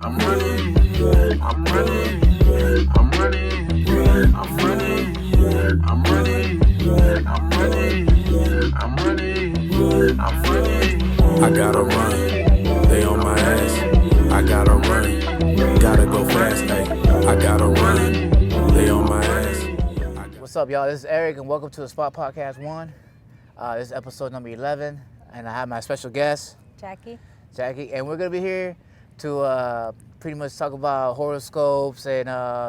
I'm running, I'm running, I'm running, I'm running, I'm running, I'm running, I'm running, I'm running. I gotta run, they on my ass. I gotta run, gotta go fast, ay. I gotta run, they on my ass. What's up, y'all? This is Eric, and welcome to the Spot Podcast 1. This is episode number 11, and I have my special guest, Jackie, and we're gonna be here to pretty much talk about horoscopes and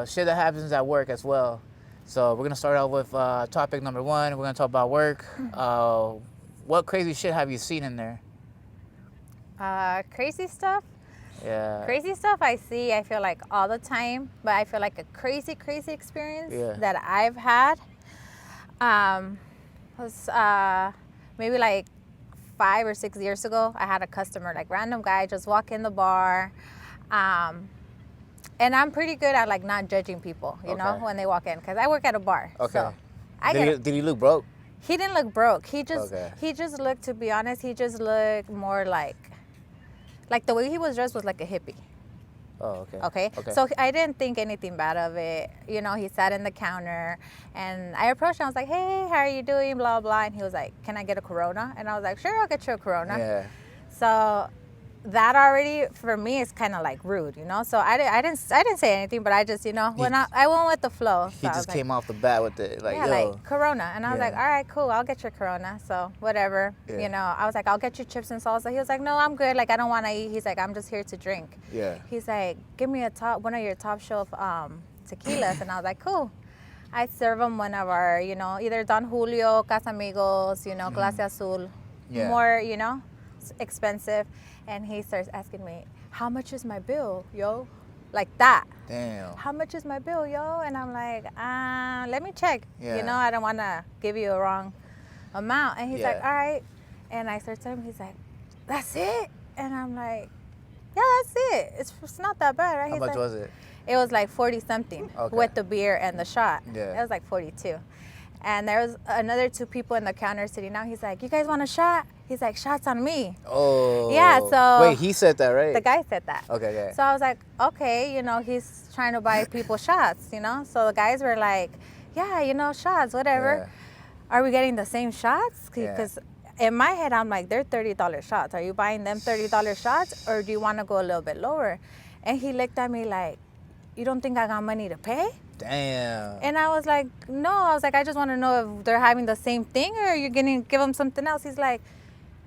shit that happens at work as well. So we're gonna start out with topic number 1. We're gonna talk about work. What crazy shit have you seen in there? crazy stuff. Yeah. Crazy stuff I see, I feel like all the time, but I feel like a crazy experience that I've had was maybe like 5 or 6 years ago. I had a customer, like random guy, just walk in the bar. And I'm pretty good at like not judging people, you know, when they walk in, because I work at a bar. Okay. So Did he look broke? he didn't look broke. He just looked, to be honest, he just looked more like the way he was dressed was like a hippie. Oh, okay. Okay. So I didn't think anything bad of it. You know, he sat in the counter, and I approached him. I was like, "Hey, how are you doing?" Blah blah. And he was like, "Can I get a Corona?" And I was like, "Sure, I'll get you a Corona." Yeah. So that already for me is kind of like rude, you know. So I didn't say anything, but I just, you know, I went with the flow. So He just came off the bat with it, like, yeah, yo. like Corona. And I was like, all right, cool, I'll get your Corona. So whatever, you know. I was like, I'll get you chips and salsa. He was like, no, I'm good. Like, I don't want to eat. He's like, I'm just here to drink. Yeah. He's like, give me one of your top shelf tequilas. And I was like, cool. I serve him one of our, you know, either Don Julio, Casamigos, you know, Clase Azul. Yeah. More, you know, expensive. And he starts asking me, how much is my bill, yo? Like that. Damn. How much is my bill, yo? And I'm like, let me check. Yeah. You know, I don't want to give you a wrong amount. And he's like, all right. And I start telling him, he's like, that's it? And I'm like, yeah, that's it. It's not that bad, right? How much was it? It was like 40-something with the beer and the shot. Yeah. It was like 42. And there was another 2 people in the counter sitting down. He's like, you guys want a shot? He's like, shots on me. Oh. Yeah, so. Wait, he said that, right? The guy said that. Okay, yeah. So I was like, okay, you know, he's trying to buy people shots, you know? So the guys were like, yeah, you know, shots, whatever. Yeah. Are we getting the same shots? Yeah. Because in my head, I'm like, they're $30 shots. Are you buying them $30 shots, or do you want to go a little bit lower? And he looked at me like, you don't think I got money to pay? Damn. And I was like, no. I was like, I just want to know if they're having the same thing, or you're going to give them something else. He's like,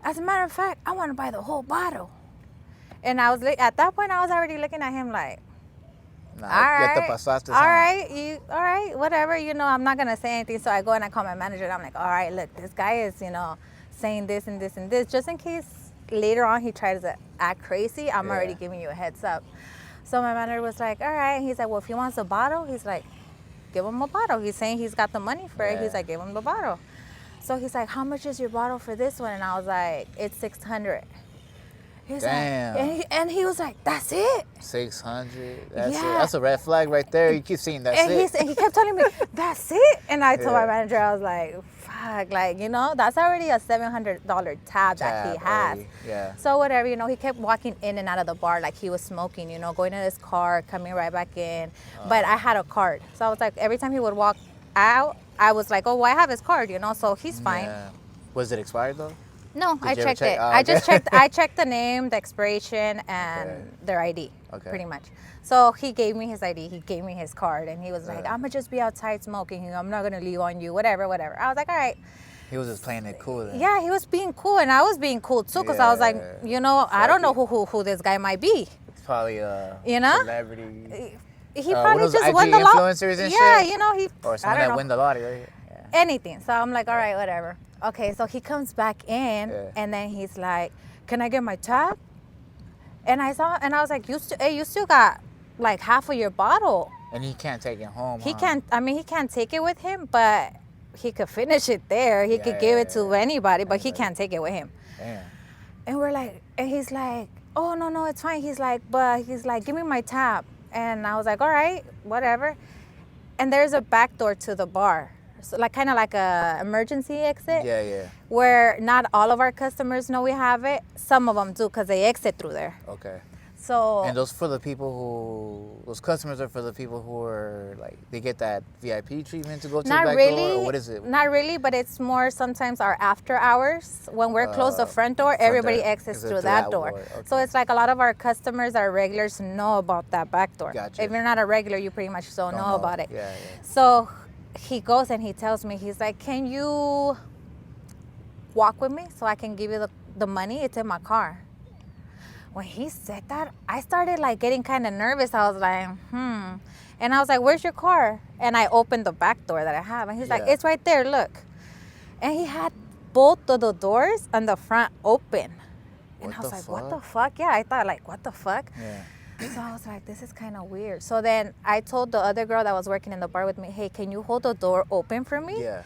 as a matter of fact, I want to buy the whole bottle. And I was at that point, I was already looking at him like, Nah, all right, whatever. You know, I'm not going to say anything. So I go and I call my manager, and I'm like, all right, look, this guy is, you know, saying this and this and this. Just in case later on he tries to act crazy, I'm already giving you a heads up. So my manager was like, all right. He's like, well, if he wants a bottle, he's like, give him a bottle. He's saying he's got the money for it. He's like, give him the bottle. So he's like, how much is your bottle for this one? And I was like, it's $600. He's Damn. like, and he was like, that's it? 600. That's a red flag right there. You keep saying that's it. And he kept telling me, that's it? And I told my manager, I was like, fuck, like, you know, that's already a $700 tab that he has. Yeah. So whatever, you know, he kept walking in and out of the bar like he was smoking, you know, going to his car, coming right back in. But I had a card. So I was like, every time he would walk out, I was like, oh, well, I have his card, you know, so he's fine. Yeah. Was it expired though? No, I checked it. Oh, I just checked. I checked the name, the expiration, and their ID, pretty much. So he gave me his ID. He gave me his card, and he was like, "I'm gonna just be outside smoking. I'm not gonna leave on you. Whatever." I was like, "All right." He was just playing it cool then. Yeah, he was being cool, and I was being cool too, because I was like, you know, I don't know who this guy might be. It's probably a celebrity. He probably just won the the lottery. Influencers and yeah, shit? you know, he. Or someone that win the lottery, right? Yeah. Anything. So I'm like, all right, whatever. Okay, so he comes back in, and then he's like, can I get my tab? And I was like, you still got like half of your bottle. And he can't take it home. He can't take it with him, but he could finish it there. He could give it to anybody, but he can't take it with him. Damn. And we're like, and he's like, oh, no, it's fine. He's like, give me my tab. And I was like, all right, whatever. And there's a back door to the bar. So like kind of like a emergency exit. Yeah. Where not all of our customers know we have it. Some of them do, because they exit through there. Okay. So And those those customers are for the people who are like, they get that VIP treatment to go to the not back really, door, or what is it? not really, but it's more sometimes our after hours when we're closed the front door. Everybody door. exits Is it through through that that door. door? So Okay. it's like a lot of our customers, our regulars, know about that back door. Gotcha. If you're not a regular, you pretty much don't know about it. Yeah, So he goes and he tells me, he's like, "Can you walk with me so I can give you the money? It's in my car." When he said that, I started like getting kind of nervous. I was like, And I was like, "Where's your car?" And I opened the back door that I have. And he's like, Yeah. "It's right there, look." And he had both of the doors on the front open. And What I was the like, "What the fuck?" fuck?" Yeah, I thought like, "What the fuck?" Yeah. So I was like, this is kind of weird. So then I told the other girl that was working in the bar with me, "Hey, can you hold the door open for me? Yeah.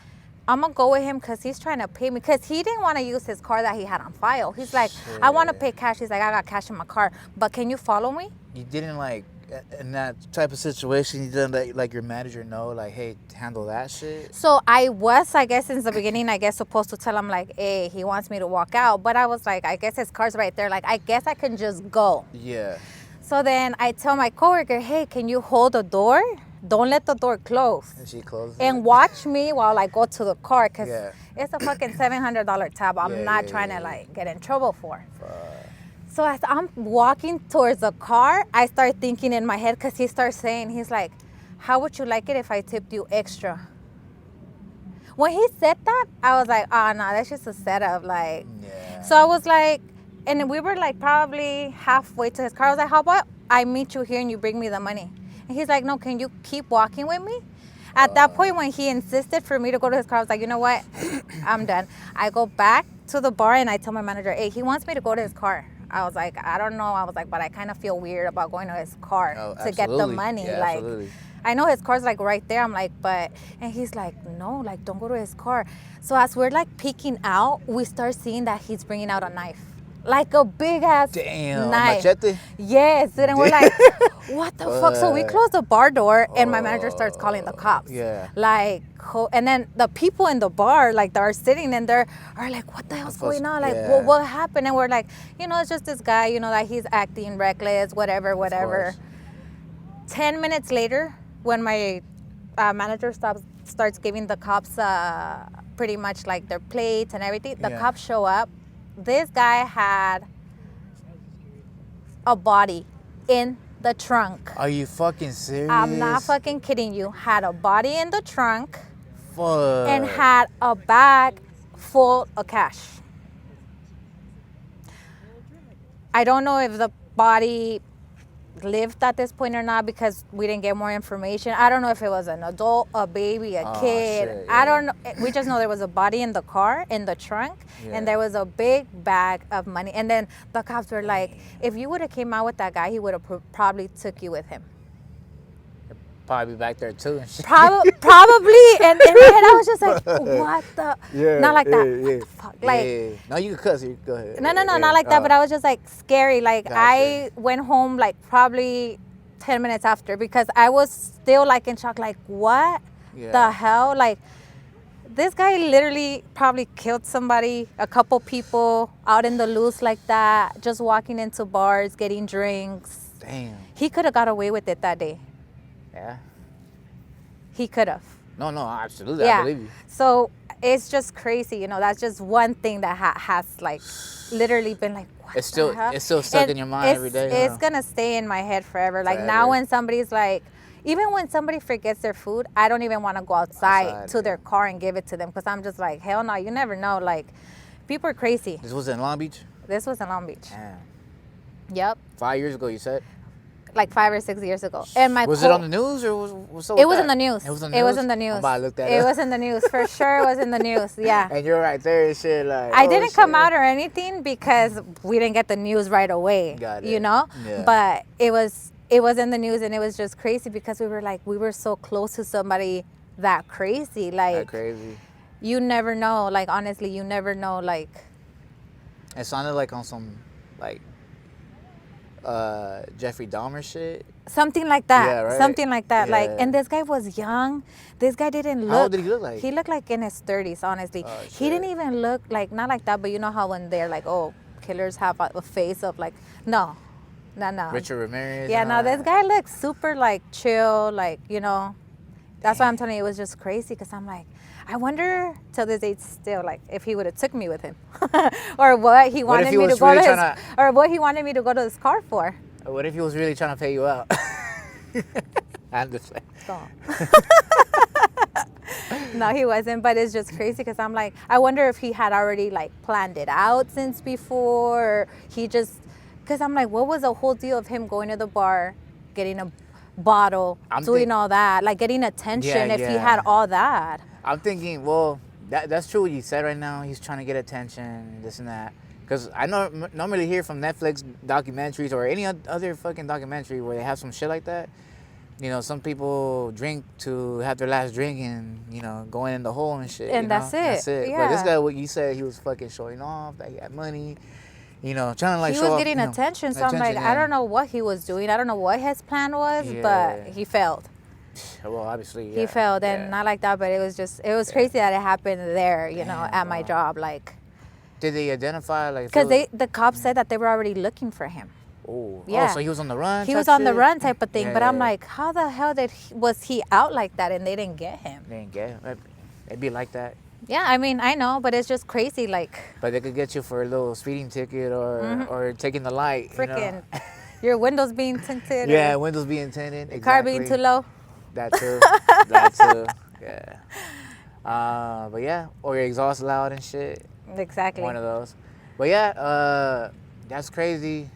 I'm going to go with him because he's trying to pay me." Because he didn't want to use his car that he had on file. He's like, "I want to Shit. pay cash." He's like, "I got cash in my car. But can you follow me?" You didn't like, in that type of situation, you didn't let like your manager know, like, hey, handle that shit? So I was, I guess, since the beginning, supposed to tell him, like, "Hey, he wants me to walk out." But I was like, I guess his car's right there. Like, I guess I can just go. Yeah. So then I tell my coworker, "Hey, can you hold the door? Don't let the door close. And she closed And it? watch me while I go to the car, because Yeah. it's a fucking $700 tab. I'm Yeah, not yeah, trying yeah, to yeah. like get in trouble for." Fuck. So as I'm walking towards the car, I start thinking in my head, because he starts saying, he's like, "How would you like it if I tipped you extra?" When he said that, I was like, "Oh no, that's just a setup." Like, Yeah. so I was like, and we were like probably halfway to his car. I was like, "How about I meet you here and you bring me the money?" And he's like, "No, can you keep walking with me?" At that point, when he insisted for me to go to his car, I was like, "You know what? I'm done." I go back to the bar and I tell my manager, "Hey, he wants me to go to his car." I was like, "I don't know." I was like, "But I kind of feel weird about going to his car Oh, to get the absolutely. money." Yeah, like, absolutely. I know his car's like right there. I'm like, "But," and he's like, "No, like, don't go to his car." So as we're like peeking out, we start seeing that he's bringing out a knife, like a big ass Damn. knife. Machete? Yes, dude, and we're like, "What the fuck?" So we close the bar door, and my manager starts calling the cops. Yeah. Like, and then the people in the bar, like, that are sitting in there, are like, "What the hell's going on? Like, Yeah. what happened?" And we're like, "It's just this guy, that he's acting reckless, whatever." course. 10 minutes later, when my manager starts giving the cops pretty much like their plates and everything, the Yeah. cops show up. This guy had a body in the trunk. Are you fucking serious? I'm not fucking kidding you. Had a body in the trunk Fuck. and had a bag full of cash. I don't know if the body lived at this point or not, because we didn't get more information. I don't know if it was an adult, a baby, a Oh, kid. shit, I yeah. don't know. We just know there was a body in the car, in the trunk, Yeah. and there was a big bag of money. And then the cops were like, "If you would have came out with that guy, he would have probably took you with him." Probably back there too and shit. Probably. And in my head, I was just like, "What the?" Yeah, Not like that. yeah, What yeah. the fuck? Like, Yeah. No, you can cuss. You go ahead. no, Yeah, not like that. But I was just like scary. Like, Gotcha. I went home like probably 10 minutes after, because I was still like in shock. Like, what Yeah. the hell? Like, this guy literally probably killed somebody, a couple people out in the loose like that, just walking into bars, getting drinks. Damn. He could have got away with it that day. Yeah. He could have. No, absolutely. Yeah. I believe you. So it's just crazy, that's just one thing that has like literally been like, what It's the still- hell? it's still stuck in your mind every day, It's huh? gonna stay in my head forever. Like, Forever. now when somebody's like, even when somebody forgets their food, I don't even want to go outside to their car and give it to them, because I'm just like, hell no, you never know. Like, people are crazy. This was in Long Beach? This was in Long Beach. Damn. Yep, 5 years ago, you said? like 5 or 6 years ago. And my Was it on the news or what's up It with was that? in the news. It was on the It news? was in the news. I'm about to look that It up. was in the news for sure. It was in the news. Yeah. And you're right there and shit like. I oh, didn't come shit. out or anything because we didn't get the news right away. Got it. You know? Yeah. But it was in the news, and it was just crazy because we were so close to somebody that crazy. Like, That crazy. you never know. Like, honestly, you never know. Like, It sounded like on some like Jeffrey Dahmer shit. something like that. Yeah, right? Something like that. Like, Yeah. and this guy was young. This guy didn't look. How old did he look like? He looked like in his 30s, honestly. Oh, He shit. didn't even look like, not like that, but you know how when they're like, oh, killers have a face of like, no, No. Richard Ramirez. Yeah, and no, all this that. guy looks super like chill, like, you know. That's why I'm telling you, it was just crazy because I'm like, I wonder till this day still, like, if he would have took me with him, or what he What if wanted he me to was go really to his, tryna- or what he wanted me to go to his car for. What if he was really trying to pay you out? I'm just like, Stop. No, he wasn't, but it's just crazy because I'm like, I wonder if he had already like planned it out since before, or he just, because I'm like, what was the whole deal of him going to the bar, getting a bottle, doing all that, like getting attention if he had all that? I'm thinking, well, that's true what you said right now. He's trying to get attention, this and that. Because I normally hear from Netflix documentaries or any other fucking documentary where they have some shit like that. You know, some people drink to have their last drink and, you know, going in the hole and shit. And you know? that's it. That's it. Yeah. But this guy, what you said, he was fucking showing off that he had money. You know, trying to like He show was off, getting you know, attention, so I'm like, I don't know what he was doing. I don't know what his plan was, but he failed. Well, obviously, He failed, and not like that, but it was just, it was crazy that it happened there, you know, at my job, like. Did they identify, like... Because the cops said that they were already looking for him. Oh, yeah. Oh, so he was on the run? He was on the shit? run type of thing, Yeah, but I'm yeah. like, how the hell was he out like that and they didn't get him? They didn't get him. It'd be like that. Yeah, I mean, I know, but it's just crazy, like... But they could get you for a little speeding ticket or taking the light. Freaking, You know? your windows being tinted. Yeah, or windows being tinted. your car being too low. That too. That too. Yeah. But yeah, or your exhaust loud and shit. Exactly. One of those. But yeah, that's crazy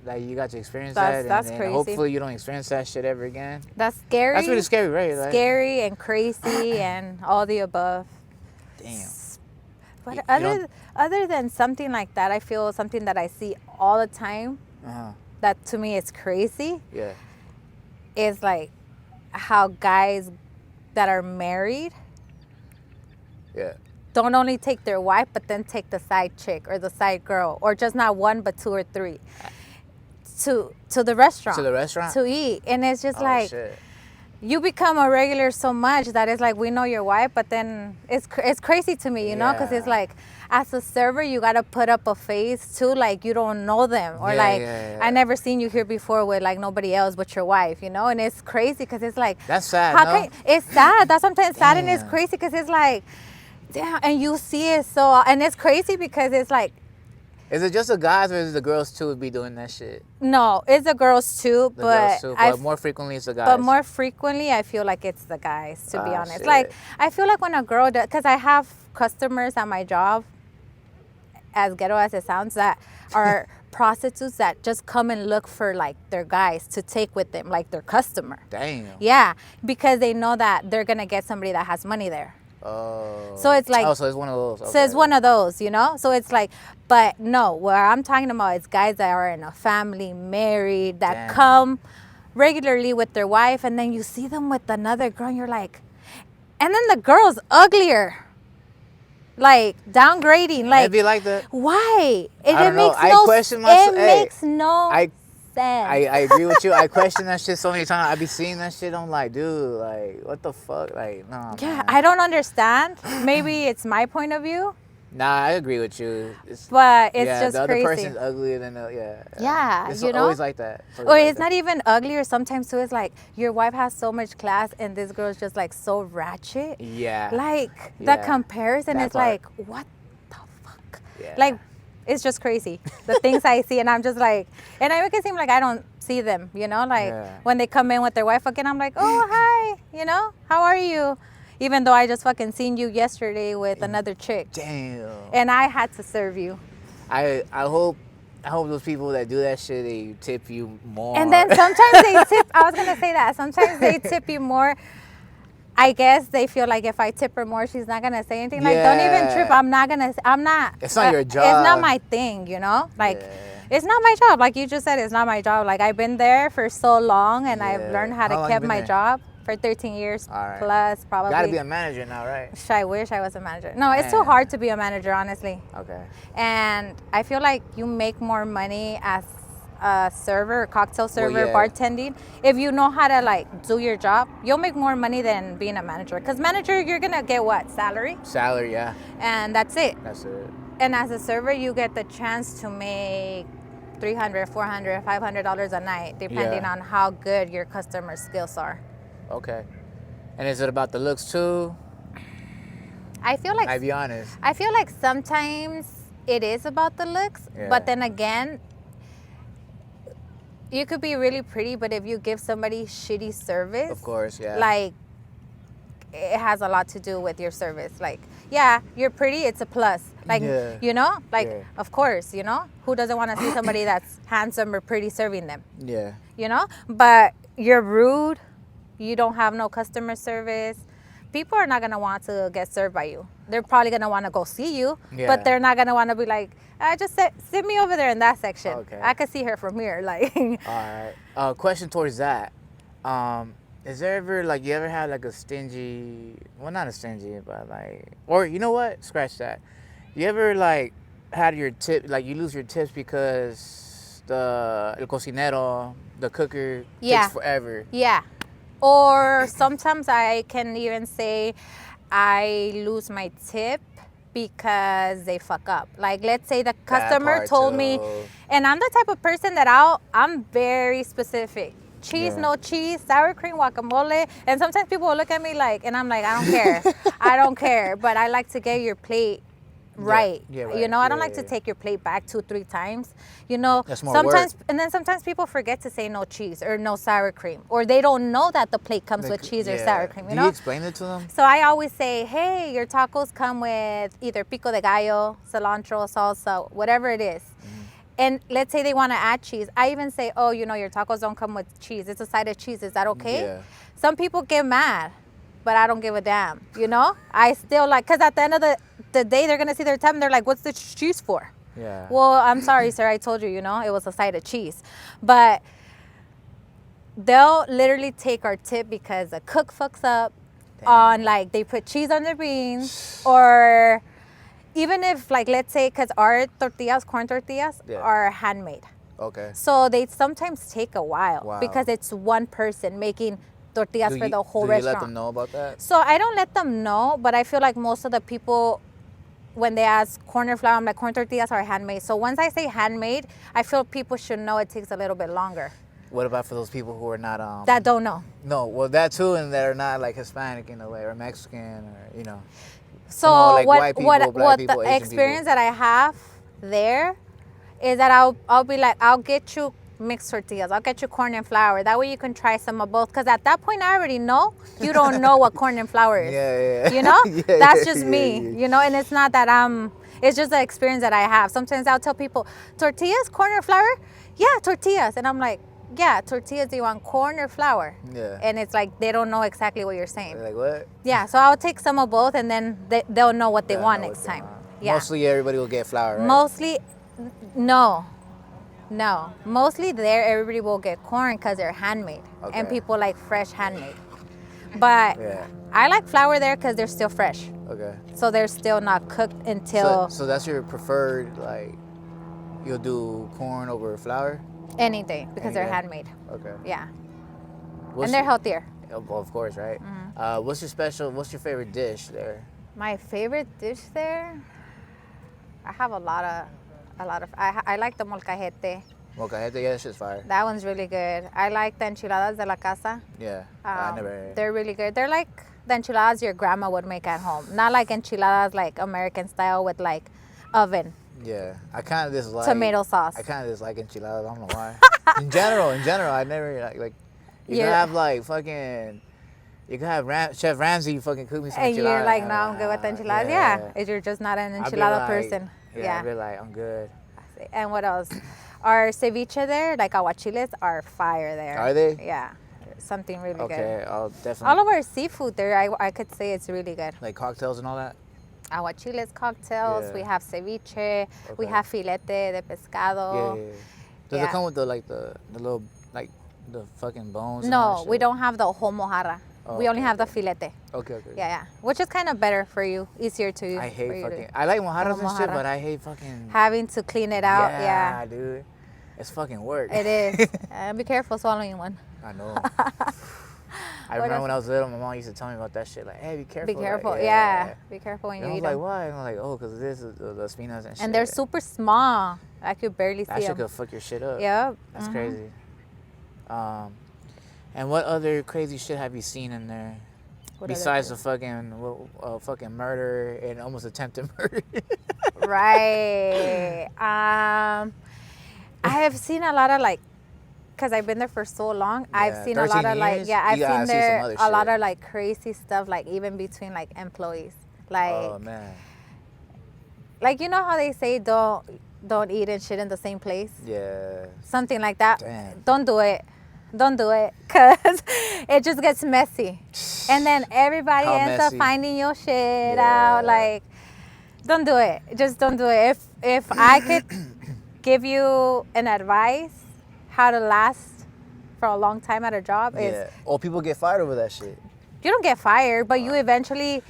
that you got to experience that. That's and crazy. Hopefully you don't experience that shit ever again. That's scary. That's really scary, right? Like, Scary and crazy and all the above. damn. But You other than something like that, I feel something that I see all the time Uh-huh. that to me is crazy Yeah. is like how guys that are married Yeah. don't only take their wife, but then take the side chick or the side girl, or just not one, but two or three, to the restaurant. To the restaurant? To eat. And it's just Oh, like, shit. you become a regular so much that it's like, we know your wife, but then it's crazy to me, you know, because it's Yeah. like, as a server, you got to put up a face too, like you don't know them, or like, I never seen you here before with like nobody else but your wife, you know, and it's crazy because it's like, That's sad, how no? can, it's sad. That's sometimes sad, and it's Damn. crazy because it's like, damn, and you see it so, and it's crazy because it's like, Is it just the guys or is it the girls too would be doing that shit? no, it's the girls too, The but girls too, but more frequently it's the guys. But more frequently, I feel like it's the guys, to be Ah, honest. shit. Like, I feel like when a girl does, because I have customers at my job, as ghetto as it sounds, that are prostitutes that just come and look for like their guys to take with them, like their customer. Damn. Yeah, because they know that they're gonna get somebody that has money there. Oh. So it's like, Oh, so it's one of those. so it's one of those, you know? So it's like, but no, what I'm talking about is guys that are in a family, married, that Damn. come regularly with their wife, and then you see them with another girl, and you're like, and then the girl's uglier. Like, downgrading. Like, It'd be like that. why? I don't know. I question myself. It makes no sense. I agree with you. I question that shit so many times. I be seeing that shit. I'm like, dude, like, what the fuck? Like, no. Yeah, man. I don't understand. Maybe it's my point of view, Nah, I agree with you. but it's yeah, just the other crazy. person's uglier than the, yeah. Yeah, It's you know? always like that. Or it's not even uglier. Sometimes too, it's like your wife has so much class and this girl's just like so ratchet. Yeah. Like Yeah. the comparison That is part. like, what the fuck? Yeah. Like, it's just crazy. The things I see, and I'm just like, and I make it seem like I don't see them, you know? Like Yeah. when they come in with their wife again, I'm like, oh, hi, you know? How are you? Even though I just fucking seen you yesterday with another chick. Damn. And I had to serve you. I hope those people that do that shit, they tip you more. And then sometimes they tip, I was going to say that. Sometimes they tip you more. I guess they feel like if I tip her more, she's not going to say anything. Like, don't even Yeah. trip. I'm not. It's not your It's job. not my thing, you know? Like, Yeah. it's not my job. Like you just said, it's not my job. Like, I've been there for so long, and I've Yeah. learned how How to long you keep been my there? job for 13 years All right. plus, probably. Gotta be a manager now, right? I wish I was a manager. No, it's too Man. hard to be a manager, honestly. Okay. And I feel like you make more money as a server, cocktail server, yeah. bartending. If you know how to like do your job, you'll make more money than being a manager. Because manager, you're gonna get what? Salary? Salary, yeah. And that's it. That's it. And as a server, you get the chance to make $300, $400, $500 a night, depending Yeah. on how good your customer skills are. Okay. And is it about the looks too? I feel like I'll be honest. sometimes it is about the looks, Yeah. but then again, you could be really pretty, but if you give somebody shitty service, Of course, yeah. like it has a lot to do with your service. Like, yeah, you're pretty, it's a plus. Like, Yeah. you know, like, Yeah. of course, you know, who doesn't want to see somebody that's handsome or pretty serving them, Yeah. you know? But you're rude, you don't have no customer service. People are not going to want to get served by you. They're probably going to want to go see you, Yeah. but they're not going to want to be like, just sit me over there in that section. Okay. I could see her from here. Like, All right. Question towards that. Is there ever like you ever had like a stingy? Well, not a stingy, but like, or you know what? Scratch that. You ever like had your tip like you lose your tips because the el cocinero, the cooker Yeah. takes forever? yeah. Or sometimes I can even say I lose my tip because they fuck up. Like, let's say the customer part told me, too. and I'm the type of person that I'm very specific. Cheese, Yeah. no cheese, sour cream, guacamole. And sometimes people will look at me like, and I'm like, I don't care. I don't care. But I like to get your plate right. Yeah, You right. know, I don't Yeah, like to yeah. take your plate back 2-3 times. You know, That's more sometimes, work. and then sometimes people forget to say no cheese or no sour cream, or they don't know that the plate comes with cheese or Yeah. sour cream. You Do know. you explain it to them? So I always say, hey, your tacos come with either pico de gallo, cilantro, salsa, whatever it is. And let's say they want to add cheese. I even say, oh, you know, your tacos don't come with cheese. It's a side of cheese. Is that okay? Yeah. Some people get mad, but I don't give a damn, you know? I still like, because at the end of the day, they're going to see their tab and they're like, what's the cheese for? Yeah. Well, I'm sorry, sir. I told you, you know, it was a side of cheese. But they'll literally take our tip because the cook fucks up on, like, they put cheese on their beans, or even if, like, let's say, because our tortillas, corn tortillas, Yeah. are handmade. Okay. So they sometimes take a while Wow. because it's one person making tortillas for the whole do restaurant. you let them know about that? So I don't let them know, but I feel like most of the people, when they ask corn or flour, I'm like, corn tortillas are handmade. So once I say handmade, I feel people should know it takes a little bit longer. What about for those people who are not That don't know. No, well that too, and that are not like Hispanic in a way or Mexican or you know. So like white people, black what people, the Asian experience people. that I have there is that I'll be like, I'll get you mixed tortillas. I'll get you corn and flour. That way you can try some of both. Because at that point, I already know you don't know what corn and flour is. Yeah. You know? Yeah, That's yeah, just yeah, me. yeah. You know? And it's not that it's just the experience that I have. Sometimes I'll tell people, tortillas, corn or flour? Yeah, tortillas. And I'm like, yeah, tortillas, do you want corn or flour? Yeah. And it's like, they don't know exactly what you're saying. They're like what? Yeah, so I'll take some of both, and then they'll know what they Yeah, want know next what they time. want. Yeah. Mostly everybody will get flour, right? Mostly, no. Mostly there, everybody will get corn because they're handmade. And Okay. people like fresh handmade. But Yeah. I like flour there because they're still fresh. Okay. So they're still not cooked until So that's your preferred like you'll do corn over flour? anything because they're Any day. handmade. Okay. Yeah. What's And they're your- healthier. Of course, right? What's your favorite dish there? My favorite dish there, I have a lot of, I like the molcajete. Molcajete, yeah, that shit's fire. That one's really good. I like the enchiladas de la casa. Yeah. I never They're really good. They're like the enchiladas your grandma would make at home. Not like enchiladas like American style with like oven. Yeah. I kinda dislike Tomato sauce. I kinda dislike enchiladas, I don't know why. in general, I never like you can Yeah. have like fucking you can have Chef Ramsay fucking cook me some And enchiladas. you're like, no, I'm good with enchiladas. Yeah. If you're just not an I'd be enchilada like- person. Yeah, I'd be like, I'm good. And what else? Our ceviche there, like aguachiles, are fire there. Are they? Yeah. Something really Okay, I'll good. definitely All of our seafood there, I could say it's really good. like cocktails and all that. Aguachiles cocktails, Yeah. we have ceviche, we Okay. have filete de pescado. Yeah. Does yeah. it come with the like the little like the fucking bones? and No, all that we shit? don't have the whole mojarra. Oh, we only okay, have the okay. filete. Okay. Yeah. Which is kind of better for you, easier to. I for hate you fucking. to- I like mojarras and shit, mojarra. but I hate fucking. having to clean it out. Yeah, dude. It's fucking work. it is. And be careful swallowing one. I know. I remember when I was little, my mom used to tell me about that shit. Like, hey, be careful. Be careful. Like, Yeah. Be careful when And you I eat was like, them. why? And I'm like, oh, because this is the spinas and shit. And they're super small. I could barely see That shit them. could fuck your shit up. Yep. That's crazy. And what other crazy shit have you seen in there? What Besides other the fucking murder and almost attempted murder. Right. I have seen a lot of like, cause I've been there for so long. I've seen a lot 13 of like, years? I've You gotta seen see some there other a lot shit. of like crazy stuff, like even between like employees, like, Oh man. like you know how they say don't eat and shit in the same place, Yeah. something like that. Damn. Don't do it. Don't do it, cause it just gets messy, and then everybody How ends messy? up finding your shit Yeah. out. Like, don't do it. Just don't do it. If I could give you an advice how to last for a long time at a job is Yeah. Oh, people get fired over that shit. you don't get fired, but you eventually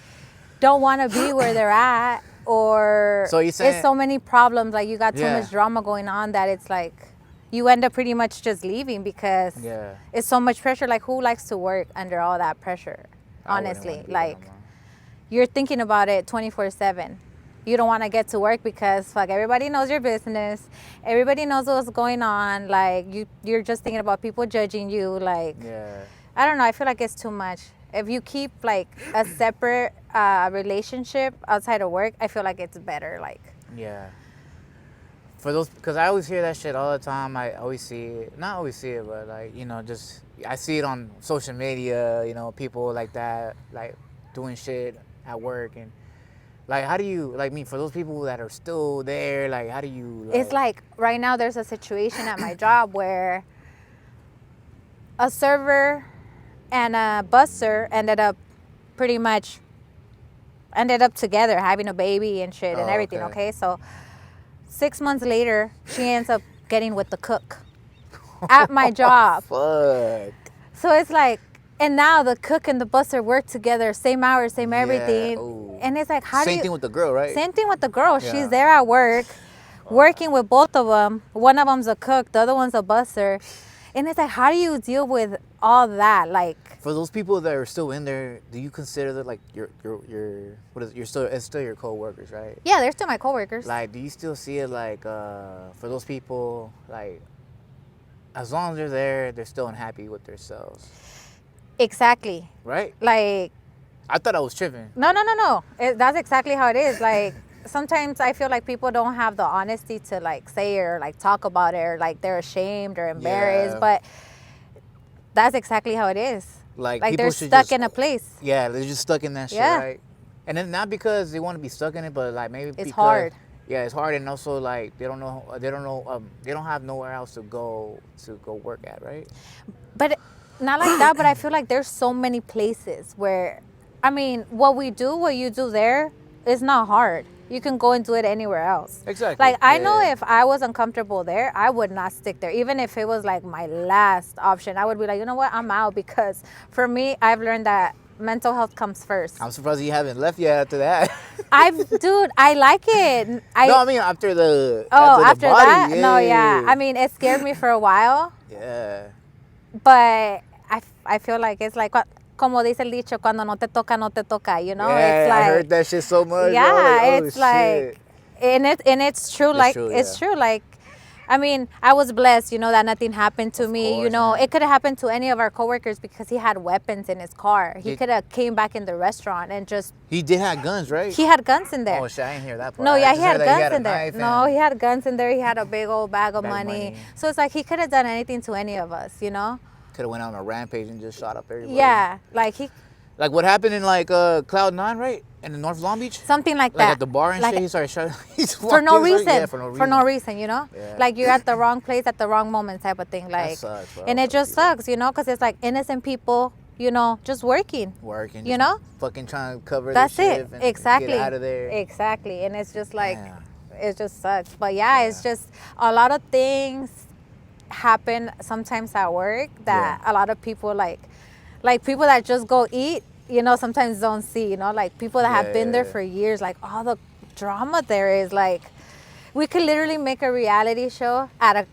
don't want to be where they're at, or So you saying- it's so many problems. Like you got too Yeah. much drama going on that it's like you end up pretty much just leaving because Yeah. it's so much pressure. Like who likes to work under all that pressure? I wouldn't Honestly, wanna be there no like more. you're thinking about it 24/7. You don't want to get to work because fuck, everybody knows your business. Everybody knows what's going on. Like you're just thinking about people judging you. Like Yeah. I don't know. I feel like it's too much. If you keep like a separate relationship outside of work, I feel like it's better. Like Yeah. For those, because I always hear that shit all the time. I always see it. Not always see it, but like, you know, just, I see it on social media, you know, people like that, like doing shit at work. And like, how do you, like me, for those people that are still there, like, how do you, it's like right now there's a situation at my job where a server and a busser ended up together having a baby and shit and Oh, everything. Okay, so 6 months later she ends up getting with the cook at my job. fuck. So it's like, and now the cook and the busser work together, same hours, same everything. Ooh. And it's like, how do Same you... thing with the girl, right? Same thing with the girl. Yeah. She's there at work, working with both of them. One of them's a cook, the other one's a busser. And it's like, how do you deal with all that? Like, For those people that are still in there, do you consider that like your what is it? It's still your co-workers, right? yeah, they're still my coworkers. Like, do you still see it like for those people, like as long as they're there, they're still unhappy with themselves, Exactly. right? Like, I thought I was tripping. no. That's exactly how it is. Like, sometimes I feel like people don't have the honesty to like say or like talk about it, or like they're ashamed or embarrassed. Yeah. But that's exactly how it is. Like Like people they're should stuck just- in a place. Yeah, they're just stuck in that shit, Yeah. right? And then not because they want to be stuck in it, but like maybe It's because, hard. Yeah, it's hard, and also like they don't have nowhere else to go work at, right? But not like that, but I feel like there's so many places where, I mean, what you do there is not hard. You can go and do it anywhere else. Exactly. Like, I know Yeah. if I was uncomfortable there, I would not stick there. Even if it was like my last option, I would be like, you know what, I'm out. Because for me, I've learned that mental health comes first. I'm surprised you haven't left yet after that. Dude, I like it. No, I mean after the After body, that? No, yeah. I mean, it scared me for a while. yeah. But I feel like it's like, como dice el dicho, cuando no te toca, no te toca, you know? Yeah, it's like, I heard that shit so much. yeah, bro. it's Oh, like, shit. and it's true, like, true, it's yeah. true, like, I mean, I was blessed, you know, that nothing happened to Of me, you course, know. man. It could have happened to any of our coworkers because he had weapons in his car. He Did- could have came back in the restaurant and just, He did have guns, right? he had guns in there. Oh shit, I didn't hear that part. No, I yeah, just he had heard that guns a in there. knife No, and he had guns in there. He had a big old bag of Bag of money. money. So it's like he could have done anything to any of us, you know? could have went on a rampage and just shot up everybody. Yeah, like he, Like what happened in like Cloud 9, right? In the North Long Beach? something like Like that. at the bar and Like, shit, he started shouting. for no reason. Yeah, for no reason. You know? Yeah. Like you're at the wrong place at the wrong moment type of thing. Like, sucks, bro. and it Fuck just people. sucks, you know, because it's like innocent people, you know, just working. Working. You just know? Fucking trying to cover That's their it. shift and Exactly. get out of there. Exactly. And it's just like, Damn. it just sucks. But yeah, it's Yeah. just a lot of things happen sometimes at work that a lot of people like people that just go eat, you know, sometimes don't see, you know, like people that have been there Yeah. for years, like all the drama there is. Like, we could literally make a reality show at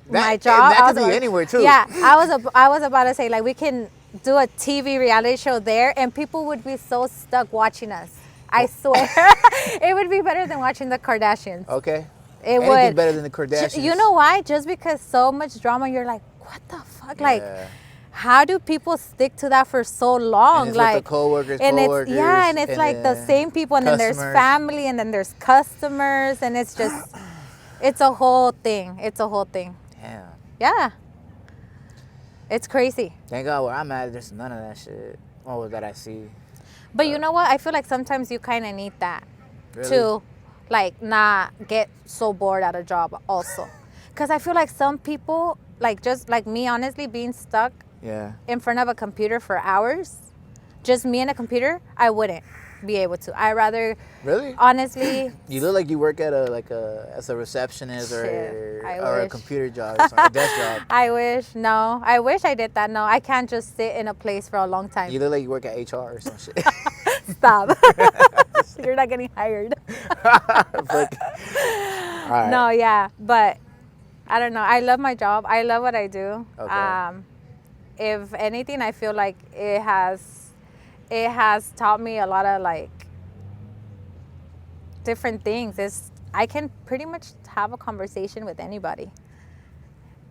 my job. That I could was be about- anywhere too. Yeah, I was about to say, like, we can do a TV reality show there, and people would be so stuck watching us. I swear, it would be better than watching the Kardashians. Okay. It Anything would. better than the Kardashians. You know why? Just because so much drama, you're like, what the fuck? Yeah. Like, how do people stick to that for so long? And it's like with the coworkers, and it's like the same people, and then there's customers. family, and then there's customers, and it's just, it's a whole thing. It's a whole thing. Damn. Yeah. It's crazy. Thank God where I'm at, there's none of that shit. Oh, that I see. But you know what? I feel like sometimes you kind of need that Really? to, like, not get so bored at a job also. Because I feel like some people, like, just like me, honestly, being stuck Yeah. in front of a computer for hours, just me and a computer, I wouldn't be able to. I rather, Really? honestly, You look like you work at as a receptionist Shit, I or a wish. computer job or something, a desk job. I wish, no. I wish I did that. No, I can't just sit in a place for a long time. You look like you work at HR or some shit. Stop. You're not getting hired. Fuck. All right. No, yeah, but I don't know. I love my job. I love what I do. Okay. If anything, I feel like it has taught me a lot of like different things. I can pretty much have a conversation with anybody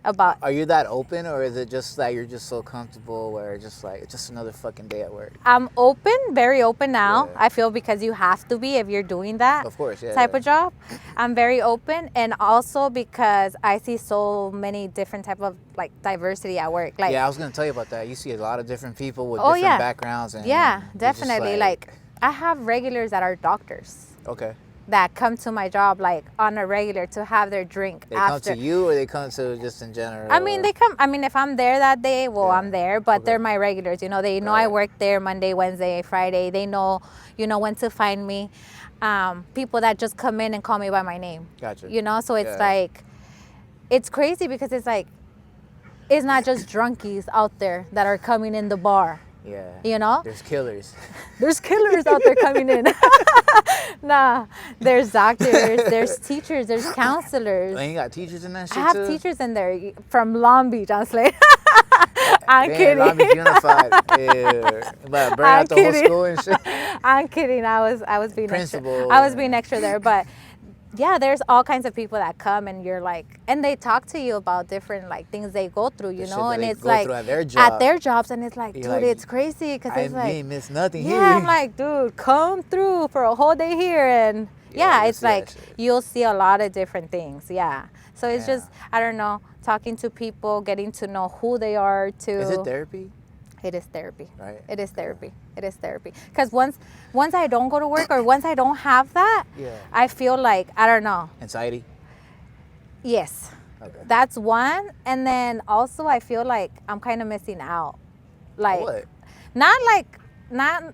about. Are you that open, or is it just that you're just so comfortable where it's just like it's just another fucking day at work? I'm open, very open now. Yeah. I feel because you have to be if you're doing that Of course, yeah. type of job. I'm very open, and also because I see so many different type of like diversity at work. Like, Yeah, I was gonna tell you about that. You see a lot of different people with Oh, different yeah. backgrounds, and yeah, you're just definitely. Like, I have regulars that are doctors okay, that come to my job like on a regular to have their drink they after. come to you, or they come to just in general. I mean, or- they come. I mean, if I'm there that day, well, Yeah. I'm there. But Okay. they're my regulars. You know, they know I Right. work there Monday, Wednesday, Friday. They know, when to find me. People that just come in and call me by my name. Gotcha. You know, so it's Yeah. like, it's crazy because it's like, it's not just drunkies out there that are coming in the bar. Yeah. You know, There's killers. there's killers out there coming in. Nah, there's doctors, there's teachers, there's counselors. And you got teachers in that shit I have too? teachers in there from Long Beach, honestly. I'm Damn, kidding. Long Beach Unified. Yeah. But burn I'm out the whole kidding. school and shit. I'm kidding. I was being Principal. extra. I was being extra there, but yeah, there's all kinds of people that come and you're like, and they talk to you about different like things they go through, you The shit know, that and they it's go like through at their job. jobs, and it's like, You're dude, like, it's crazy because it's We like, ain't missed nothing yeah, here. I'm like, dude, come through for a whole day here, and Yeah, yeah, you'll it's see that like shit. you'll see a lot of different things, yeah. So it's Yeah. just, I don't know, talking to people, getting to know who they are too. Is it therapy? It is therapy. Right. It is therapy. It is therapy. Because once I don't go to work or once I don't have that, Yeah. I feel like, I don't know. Anxiety? Yes. Okay. That's one. And then also I feel like I'm kind of missing out. Like, What? not,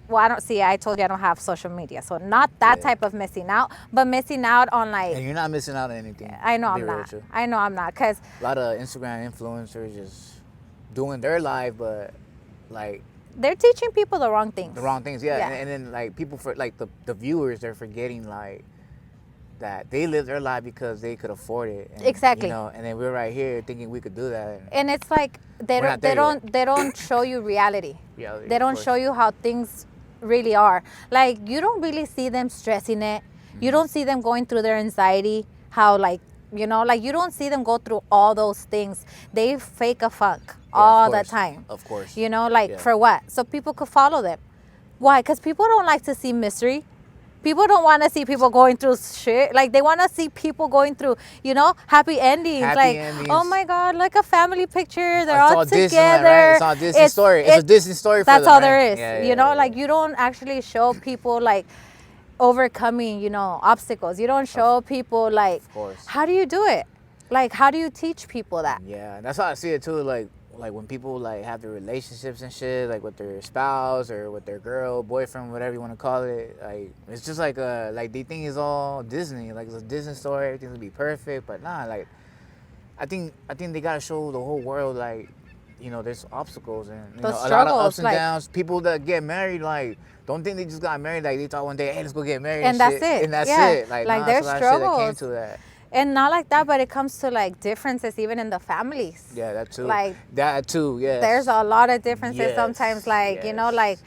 well, I don't see, I told you I don't have social media. So not that Yeah. type of missing out, but missing out on like, And you're not missing out on anything. I know to I'm be real not. with you. I know I'm not. Because A lot of Instagram influencers just doing their life, but like they're teaching people the wrong things. the wrong things. Yeah. Yeah. And then like people for like the viewers, they're forgetting like that they live their life because they could afford it. And, Exactly. You know, and then we're right here thinking we could do that. And it's like they We're not don't there they don't show you reality. Reality, They of don't course. show you how things really are. Like, you don't really see them stressing it. Mm-hmm. You don't see them going through their anxiety, how like, you know, like you don't see them go through all those things. They fake a funk Yeah, all of the course. time. Of course. You know, like Yeah. for what? So people could follow them. Why? Because people don't like to see misery. People don't want to see people going through shit. Like, they want to see people going through, you know, happy endings. Happy like, endings. oh my God, like a family picture. They're It's all Disneyland, together. right? It's all Disney story. It's a Disney story for That's them, all there right? is. Yeah, you yeah, know, yeah, like yeah. you don't actually show people like overcoming, you know, obstacles. You don't show people like, Of course. how do you do it? Like, how do you teach people that? Yeah, that's how I see it too. Like when people like have their relationships and shit, like with their spouse or with their girl, boyfriend, whatever you want to call it. Like it's just like they think it's all Disney, like it's a Disney story, everything's gonna be perfect. But nah, like I think they gotta show the whole world like, you know, there's obstacles and you Those know, a lot of struggles, ups and like- downs. People that get married, like don't think they just got married. Like they thought one day, hey, let's go get married, And shit. that's it. And that's Yeah. it. Like nah, there's there's a lot of shit that came struggles. to that. And not like that, but it comes to like differences even in the families. Yeah, that too. Like that too. Yes. there's a lot of differences Yes, sometimes. Like you know, yes. like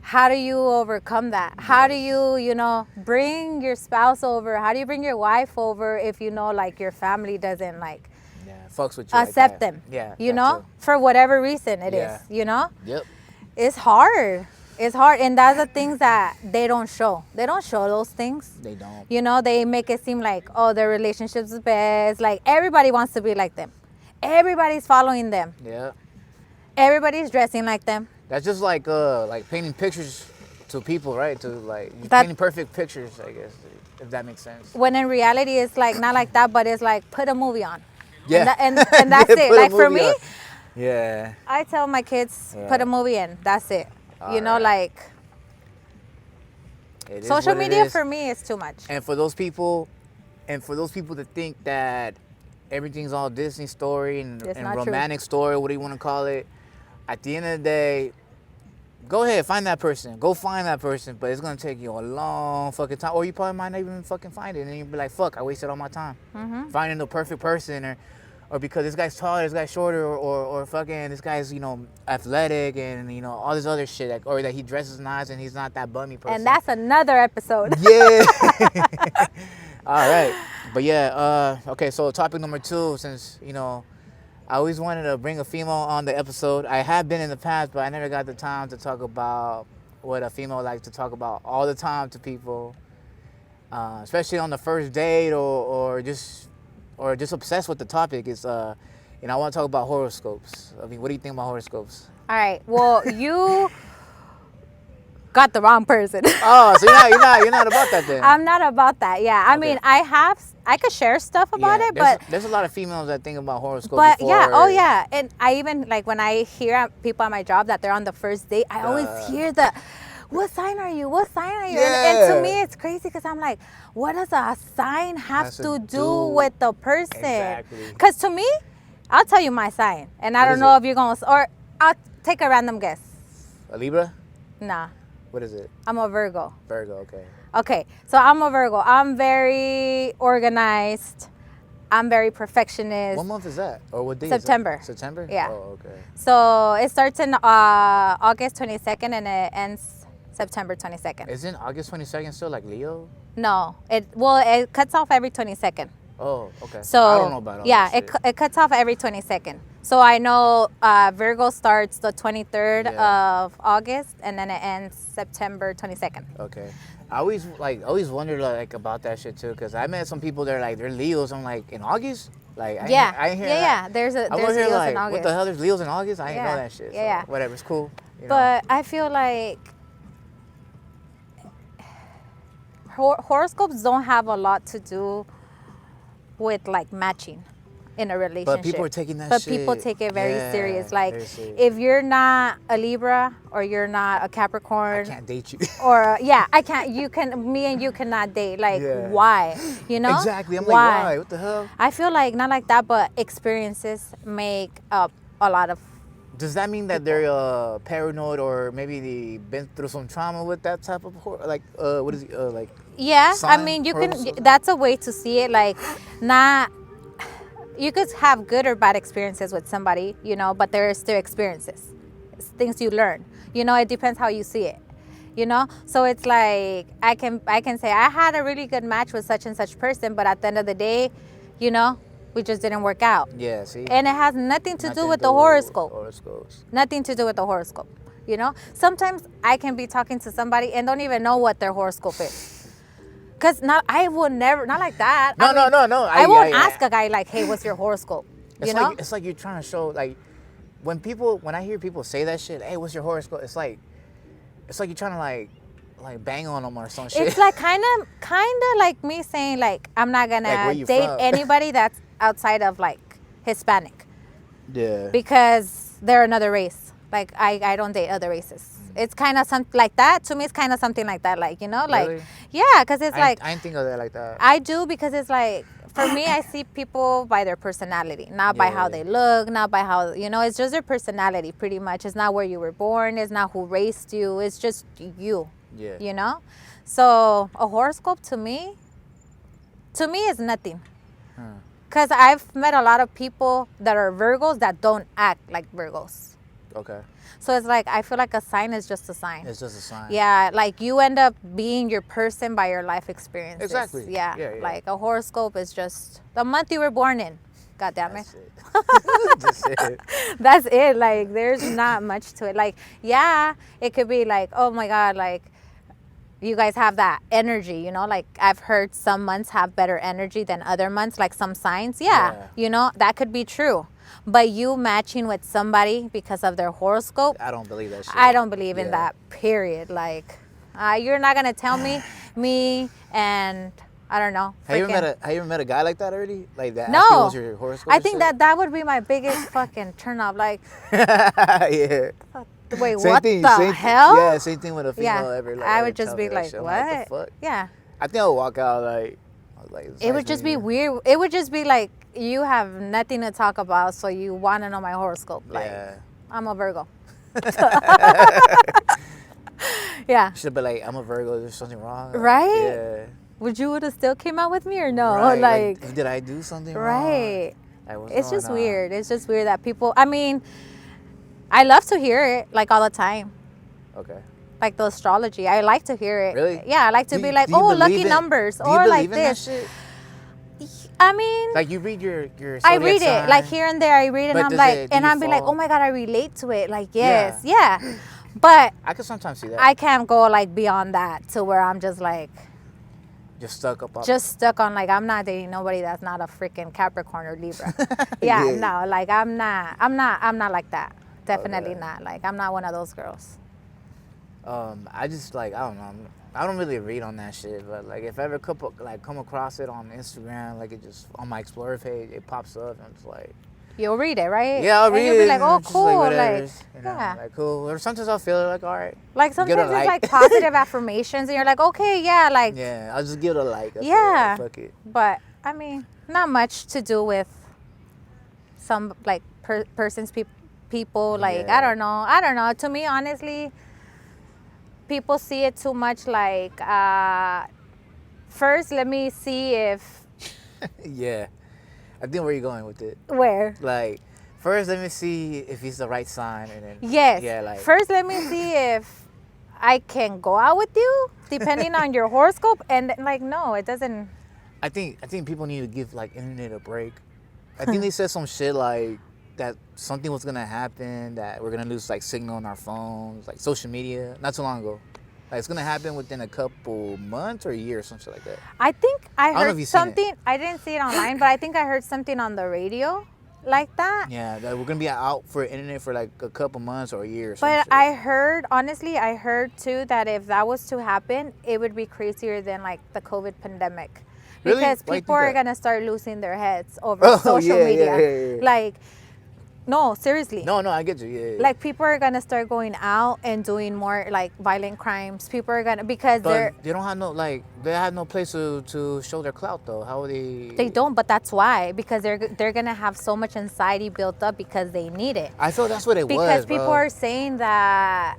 how do you overcome that? How do you know, bring your spouse over? How do you bring your wife over if you know like your family doesn't like Yeah, fucks with you. accept like that. them? Yeah. You that know, too. for whatever reason it is. Yeah. You know, Yep. it's hard. It's hard, and that's the things that they don't show. They don't show those things. They don't. You know, they make it seem like, oh, their relationship's the best. Like everybody wants to be like them. Everybody's following them. Yeah. Everybody's dressing like them. That's just like painting pictures to people, right? To like you're That- painting perfect pictures, I guess, if that makes sense. When in reality, it's like not like that, but it's like put a movie on. Yeah. And that's Yeah, it. put a Like for movie me, on. Yeah. I tell my kids, Yeah. put a movie in. That's it. You know, Alright. like It is social what it media is. for me is too much. And for those people, that think that everything's all Disney story and It's not true. romantic story, what do you want to call it? At the end of the day, go ahead, find that person. Go find that person, but it's gonna take you a long fucking time, or you probably might not even fucking find it, and then you'll be like, "Fuck, I wasted all my time finding the perfect person," or because this guy's taller, this guy's shorter, or fucking this guy's athletic and all this other shit, or that he dresses nice and he's not that bummy person. And that's another episode. Yeah. All right. But yeah, okay, so topic number 2, since, I always wanted to bring a female on the episode. I have been in the past, but I never got the time to talk about what a female likes to talk about all the time to people, especially on the first date or just obsessed with the topic. Is I want to talk about horoscopes. I mean, what do you think about horoscopes? All right. Well, you got the wrong person. Oh, so you're not about that then. I'm not about that. Yeah. I mean, I could share stuff about Yeah, it, but there's a lot of females that think about horoscopes. But before, yeah, oh yeah, and I even like when I hear people at my job that they're on the first date, I always hear the, "What sign are you? What sign are you?" And to Yeah. me, it's crazy because I'm like, what does a sign have Has to to do do- with the person? Exactly. Because to me, I'll tell you my sign, and I What don't is know it? if you're gonna, or I'll take a random guess. A Libra? Nah, What is it? I'm a Virgo. Virgo. Okay. Okay, so I'm a Virgo. I'm very organized. I'm very perfectionist. What month is that? Or what day? September. Is that? September. Yeah. Oh, okay. So it starts in August 22nd and it ends September 22nd. Isn't August 22nd still like Leo? No, it cuts off every 22nd. Oh, okay. So I don't know about all yeah, that shit. it cuts off every 22nd. So I know Virgo starts the 23rd Yeah. of August and then it ends September 22nd. Okay. I always wondered about that shit too, cause I met some people that are like they're Leos. I'm like, in August? Like I ain't hear that. Yeah. There's I'm over Leos here like, in August. what the hell? There's Leos in August? I ain't Yeah. know that shit. So Yeah. whatever, it's cool. But I feel like horoscopes don't have a lot to do with like matching in a relationship. But people are taking that But shit. people take it very Yeah, serious. Like very serious. if you're not a Libra or you're not a Capricorn, I can't date you. or I can't. Me and you cannot date. Like Yeah. why? You know? Exactly. I'm like, why? What the hell? I feel like not like that, but experiences make up a lot of. Does that mean that they're paranoid, or maybe they've been through some trauma with that type of what is it like? Yeah, I Sign mean, you horoscopes? can. That's a way to see it. Like, not. You could have good or bad experiences with somebody, but there are still experiences. It's things you learn. It depends how you see it. So it's like I can say I had a really good match with such and such person, but at the end of the day, we just didn't work out. Yeah. See. And it has nothing to do Nothing with to the do with horoscope. Horoscopes. Nothing to do with the horoscope. Sometimes I can be talking to somebody and don't even know what their horoscope is. Cause I will never, not like that. No. I won't ask a guy like, "Hey, what's your horoscope?" It's like you're trying to show like when I hear people say that shit. Hey, what's your horoscope? It's like you're trying to like bang on them or some shit. It's like kind of like me saying like I'm not Like, where gonna you date from? anybody that's outside of like Hispanic Yeah. because they're another race. Like I don't date other races. It's kind of something like that. To me, it's kind of something like that. Like Really? yeah, because it's I like didn't think of that like that. I do, because it's like, for me, I see people by their personality, not by how Yeah. they look, not by how, it's just their personality pretty much. It's not where you were born. It's not who raised you. It's just you, Yeah. So a horoscope to me is nothing. Because I've met a lot of people that are Virgos that don't act like Virgos. Okay. So it's like, I feel like a sign is just a sign. It's just a sign. Yeah, like you end up being your person by your life experiences. Exactly. Yeah. Yeah. Like a horoscope is just the month you were born in. God damn it. That's it. That's it. That's it. Like, there's not much to it. Like, yeah, it could be like, oh my God, like, you guys have that energy, you know? Like, I've heard some months have better energy than other months, like some signs. Yeah. You know, that could be true. But you matching with somebody because of their horoscope, I don't believe that shit. I don't believe in that, period. Like, you're not going to tell me, and I don't know. Have you ever met a guy like that already? Like that? No. Asking what's your horoscope I and think shit? that would be my biggest fucking turn off. Like, Yeah. wait, Same what thing, the same, hell? Yeah, same thing with a female Yeah, ever. Like, I ever would just tell be me that like, shit. I'm what? Like, the fuck? Yeah. I think I'll walk out like, I was like, It would just be weird. It would just be like, you have nothing to talk about, so you want to know my horoscope. Like, Yeah. I'm a Virgo. Yeah. Should be like, I'm a Virgo. There's something wrong. Right? Yeah. Would you would have still came out with me or no? Right, Like, did I do something wrong? right. Like, what's It's going just on? weird. It's just weird that people, I mean, I love to hear it, like, all the time. Okay. Like the astrology. I like to hear it. Really? Yeah, I like to Do be you- like, do you oh, believe lucky in- numbers. Do you Or believe like in that this. shit? I mean, Like you read your I zodiac read it. sign? Like here and there, I read it, But and I'm does like, it- do and you I'm be like, fall? oh my God, I relate to it. Like, yes, yeah. But I could sometimes see that. I can't go like beyond that to where I'm just like, Just stuck up. just stuck on like, I'm not dating nobody that's not a freaking Capricorn or Libra. Yeah, Yeah. no, like I'm not like that. Definitely Okay. not. Like, I'm not one of those girls. I just like, I don't know. I don't really read on that shit, but like if I ever come across it on Instagram, like it just on my Explorer page, it pops up, and I'm just like, You'll read it, right? yeah, I'll and read you'll it. be like, oh, just cool. whatever, Like, you know, yeah. like cool. Or sometimes I'll feel it like, all right. Like Give it a sometimes it's like. like positive affirmations, and you're like, okay, yeah, like, Yeah, I'll just give it a like. That's yeah. it. Fuck it. But I mean, not much to do with some like persons, people. Like, Yeah. I don't know. To me, honestly, people see it too much. Like, first, let me see if Yeah, I think where you're going with it. where. Like, first let me see if he's the right sign, and then Yes. yeah, like First, let me see if I can go out with you, depending on your horoscope. And like, no, it doesn't. I think people need to give like internet a break. I think they said some shit like that something was gonna happen, that we're gonna lose like signal on our phones, like social media, not too long ago. Like it's gonna happen within a couple months or a year or something like that. I think I don't know if heard you've seen it. something. I didn't see it online, but I think I heard something on the radio like that. Yeah, that we're gonna be out for internet for like a couple months or a year or But something. I heard, honestly, I heard too that if that was to happen, it would be crazier than like the COVID pandemic. Really? Because Why you people think are that? going to start losing their heads over Oh, social yeah, media. yeah. Like, no, seriously. No, I get you. Yeah. Like, people are going to start going out and doing more like violent crimes. People are going to, because but they don't have no they have no place to show their clout though. How would they don't, but that's why. Because they're going to have so much anxiety built up because they need it. I feel that's what it was. Because people bro. are saying that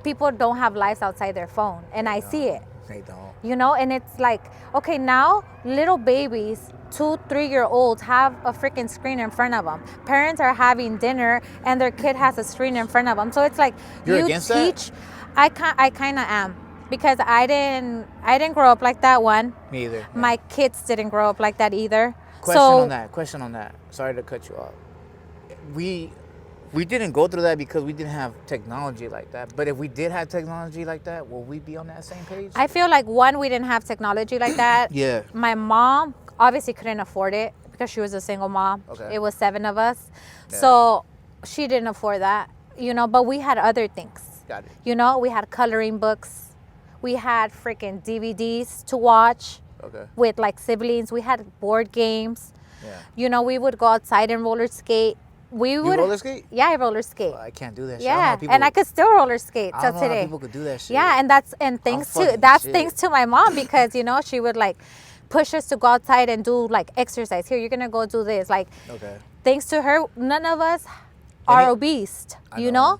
people don't have lives outside their phone, and I see it. They don't. You know, and it's like, okay, now little babies, 2-3-year-olds have a freaking screen in front of them. Parents are having dinner and their kid has a screen in front of them. So it's like, You're you against teach. I kind of am, because I didn't grow up like that. One, Me either. No. my kids didn't grow up like that either. Question on that. Sorry to cut you off. We didn't go through that because we didn't have technology like that. But if we did have technology like that, will we be on that same page? I feel like, one, we didn't have technology like that. Yeah. My mom obviously couldn't afford it because she was a single mom. Okay. It was 7 of us. Yeah. So she didn't afford that, but we had other things. Got it. We had coloring books. We had freaking DVDs to watch Okay. with like siblings. We had board games. Yeah. We would go outside and roller skate. We would roller skate? Yeah, I roller skate. Well, I can't do that shit. I don't know how Yeah, people, and I could still roller skate I till don't know how today. people could do that shit. Yeah, and thanks fucking shit. to my mom, because she would like push us to go outside and do like exercise. Here, you're gonna go do this. Like, Okay. thanks to her, none of us are obese. I know.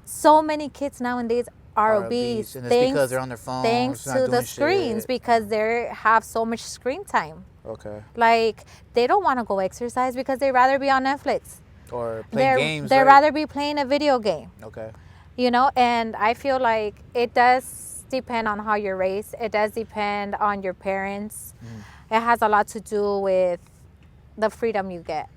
So many kids nowadays are obese. And it's because they're on their phones, Thanks not to the doing screens, shit. because they have so much screen time. Okay. Like, they don't want to go exercise because they'd rather be on Netflix. Or playing games. They'd right? rather be playing a video game. Okay. You know, and I feel like it does depend on how you're raised. It does depend on your parents. It has a lot to do with the freedom you get.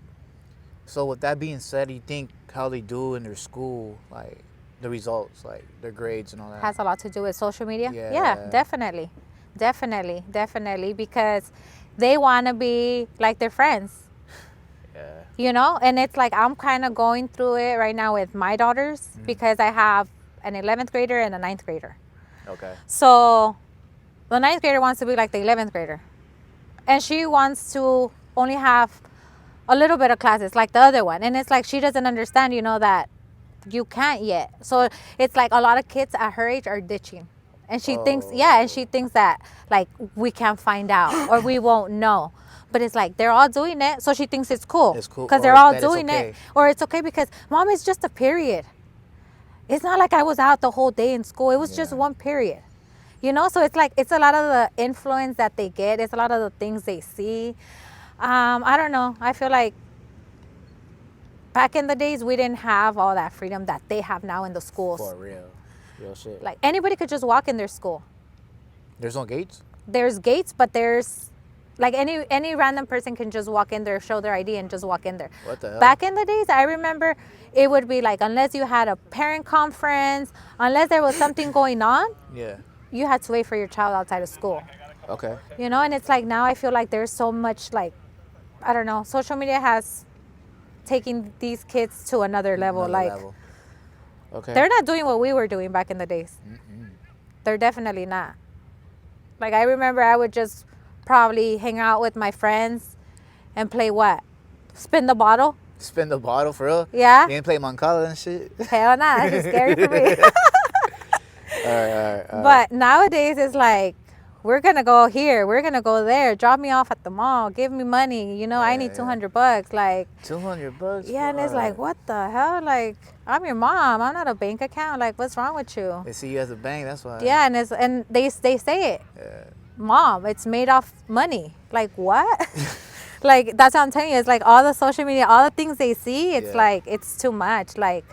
So with that being said, do you think how they do in their school, like the results, like their grades and all that? Has a lot to do with social media. Yeah. Definitely, because they want to be like their friends. Yeah. You know, and it's like I'm kind of going through it right now with my daughters because I have an 11th grader and a 9th grader. Okay. So the 9th grader wants to be like the 11th grader, and she wants to only have a little bit of classes like the other one, and it's like she doesn't understand, you know, that you can't yet. So it's like a lot of kids at her age are ditching, and she thinks that like we can't find out or we won't know. But it's like they're all doing it, so she thinks it's cool. It's cool. Because they're all doing it. Or it's okay because, Mom, it's just a period. It's not like I was out the whole day in school. It was just one period. You know? So it's like, it's a lot of the influence that they get. It's a lot of the things they see. I don't know. I feel like back in the days, we didn't have all that freedom that they have now in the schools. For real. Real shit. Like, anybody could just walk in their school. There's no gates? There's gates, but there's... Like any random person can just walk in there, show their ID, and just walk in there. What the hell? Back in the days, I remember it would be like, unless you had a parent conference, unless there was something going on, you had to wait for your child outside of school. Okay. You know, and it's like now I feel like there's so much, like, I don't know, social media has taken these kids to another level. Okay. They're not doing what we were doing back in the days. They're definitely not. Like, I remember I would just probably hang out with my friends and play what? Spin the bottle? Spin the bottle for real? Yeah. You didn't play Moncala and shit? Hell nah, that's just scary for me. All right. But nowadays it's like, we're gonna go here, we're gonna go there, drop me off at the mall, give me money, you know, I need $200. Like, $200? yeah, and it's like, what the hell? Like, I'm your mom, I'm not a bank account. Like, what's wrong with you? They see you as a bank, that's why. Yeah, and they say it. Yeah. Mom, it's made off money. Like, what? Like, that's what I'm telling you. It's like all the social media, all the things they see, it's like, it's too much. Like,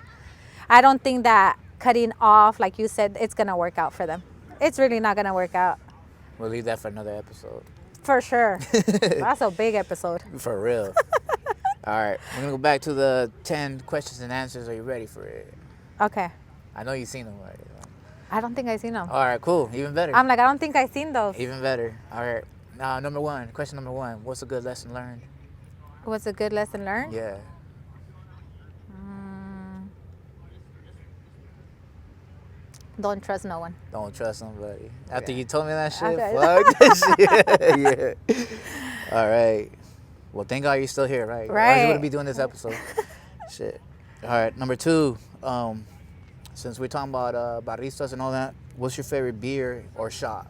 I don't think that cutting off, like you said, it's going to work out for them. It's really not going to work out. We'll leave that for another episode. For sure. That's a big episode. For real. All right. We're going to go back to the 10 questions and answers. Are you ready for it? Okay. I know you've seen them already. I don't think I've seen them. All right, cool. Even better. I'm like, I don't think I've seen those. Even better. All right. Now, question number one. What's a good lesson learned? What's a good lesson learned? Yeah. Don't trust no one. Don't trust somebody. After you told me that shit, Okay. fuck that shit. Yeah. All right. Well, thank God you're still here, right? Right. Or you wouldn't be doing this episode. Shit. All right. Number two. Since we're talking about baristas and all that, what's your favorite beer or shot?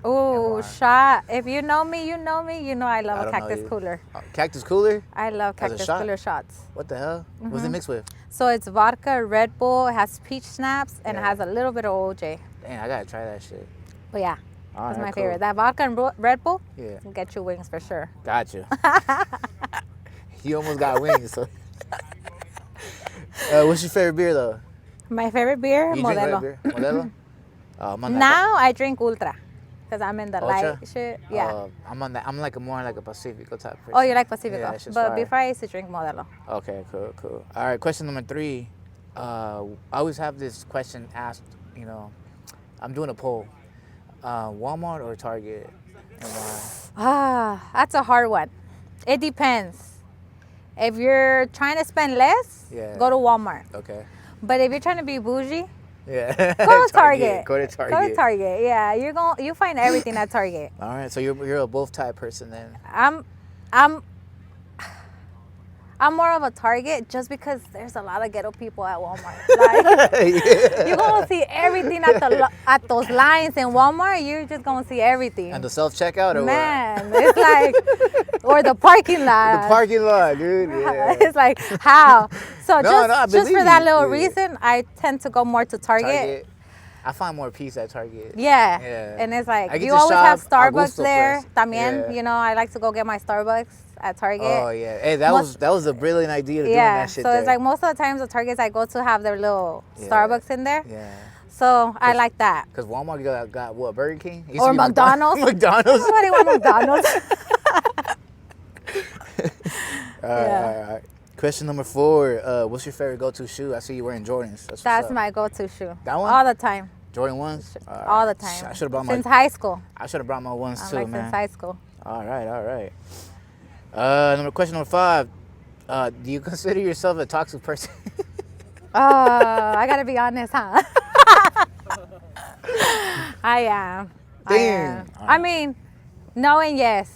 Ooh, shot. If you know me, you know me. You know I love a cactus cooler. Cactus cooler? I love As a cactus shot? cooler shots. What the hell? What's it mixed with? So it's vodka, Red Bull, it has peach snaps, and it Yeah. has a little bit of OJ. Dang, I gotta try that shit. But yeah, All that's right, my cool. favorite. That vodka and Red Bull Yeah. will get you wings for sure. Gotcha. You almost got wings. So. What's your favorite beer though? My favorite beer, You drink Modelo. beer? Modelo? I'm on that. Now I drink Ultra because I'm in the Ultra? light shit. Yeah. I'm on that. I'm like more like a Pacifico type person. Oh, you like Pacifico? Yeah, that shit's But fire. before I used to drink Modelo. Okay, cool. All right, question number 3. I always have this question asked, you know, I'm doing a poll. Walmart or Target? And why? That's a hard one. It depends. If you're trying to spend less, Yeah. go to Walmart. Okay. But if you're trying to be bougie, Yeah. go to Target. Go to Target. Go to Target. Yeah, you find everything at Target. All right, so you're a both type person then. I'm more of a Target just because there's a lot of ghetto people at Walmart. Like, you're gonna see everything at those lines in Walmart. You're just gonna see everything. And the self checkout or Man, it's like, or the parking lot. what? The parking lot, dude. Yeah. It's like, how? So I just for believe that you. little Yeah. reason, I tend to go more to Target. I find more peace at Target. Yeah. Yeah. And it's I like, get you to always have shop a Starbucks gusto, there. pues. También, Yeah. you know, I like to go get my Starbucks at Target. Oh yeah. Hey, that Most- was a brilliant idea to doing Yeah. that shit So there. it's like most of the times the Targets I go to have their little Yeah. Starbucks in there. Yeah. So I like that. Because Walmart got what, Burger King? It used Or to be McDonald's. McDonald's. Nobody wants McDonald's. All right, Yeah. all right. Question number 4. What's your favorite go-to shoe? I see you wearing Jordans. That's That's my go-to shoe. That one? All the time. Jordan ones. All the time. I should have brought Since high school. my ones I'm too, like man. since high school. All right. Question number 5. Do you consider yourself a toxic person? Oh, I gotta be honest, huh? I am. Damn. I mean, no and yes.